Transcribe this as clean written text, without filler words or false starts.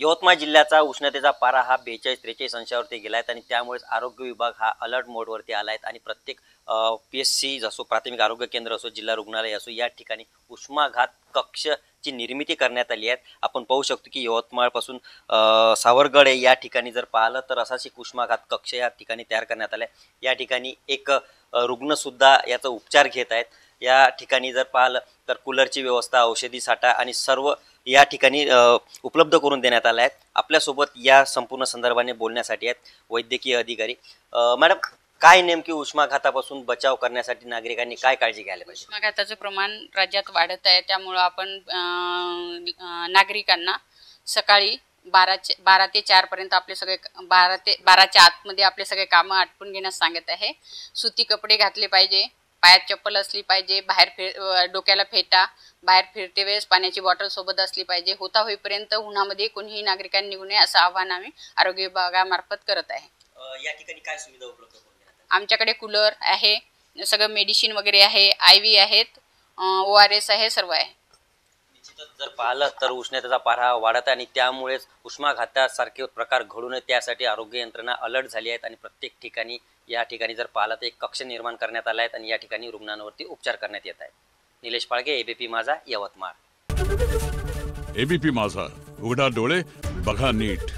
यवतमाळ जिल्ह्याचा उष्णतेचा पारा हा 42-43 अंशावरती गेला आहे आणि त्यामुळेच आरोग्य विभाग हा अलर्ट मोडवरती आला आहे आणि प्रत्येक PSC असो, प्राथमिक आरोग्य केंद्र असो, जिल्हा रुग्णालय असो, या ठिकाणी उष्माघात कक्षची निर्मिती करण्यात आली आहे। आपण पाहू शकतो की यवतमाळपासून सावरगड या ठिकाणी जर पाहिलं तर असाच एक उष्माघात कक्ष या ठिकाणी तयार करण्यात आला आहे। या ठिकाणी एक रुग्णसुद्धा याचा उपचार घेत आहेत। या ठिकाणी जर पाहिलं तर कूलरची व्यवस्था, औषधी साठा आणि सर्व या ठिकाणी उपलब्ध करून देण्यात आला आहे। आपल्यासोबत या संपूर्ण संदर्भाने बोलण्यासाठी आहेत वैद्यकीय अधिकारी। मॅडम, काय नेमकी उष्माघातापासून बचाव करण्यासाठी नागरिकांनी काय काळजी घ्यायला पाहिजे? उष्माघाताचं प्रमाण राज्यात वाढत आहे, त्यामुळे आपण नागरिकांना सकाळी 12 ते 4 पर्यंत आपले सगळे 12च्या आतमध्ये आपले सगळे कामं आटपून घेण्यास सांगत आहे। सुती कपडे घातले पाहिजे, पायात चप्पल असली पाहिजे, डोक्याला फेटा, बाहेर फिरते वेळेस पाण्याची बॉटल सोबत असली पाहिजे। होता होईपर्यंत उन्हामध्ये कोणीही नागरिकांनी निघू नये असं आवाहन आम्ही आरोग्य विभागामार्फत करत आहे। या ठिकाणी काय सुविधा उपलब्ध करून देण्यात आल्या? आमच्याकडे कूलर आहे, सगळं मेडिसिन वगैरे आहे, IV आहेत, ORS आहे, सर्व आहे। निश्चितच जर पाहिलं तर उष्णतेचा पारा वाढत आहे आणि त्यामुळेच उष्माघातासारखे प्रकार घडू नये त्यासाठी आरोग्य यंत्रणा अलर्ट झाली आहेत आणि प्रत्येक ठिकाणी या ठिकाणी जर पाहिलं तर एक कक्ष निर्माण करण्यात आला आहे आणि या ठिकाणी रुग्णांवरती उपचार करण्यात येत आहेत। निलेश पाळगे, ABP माझा, यवतमाळ। ABP माझा, उघडा डोळे बघा नीट।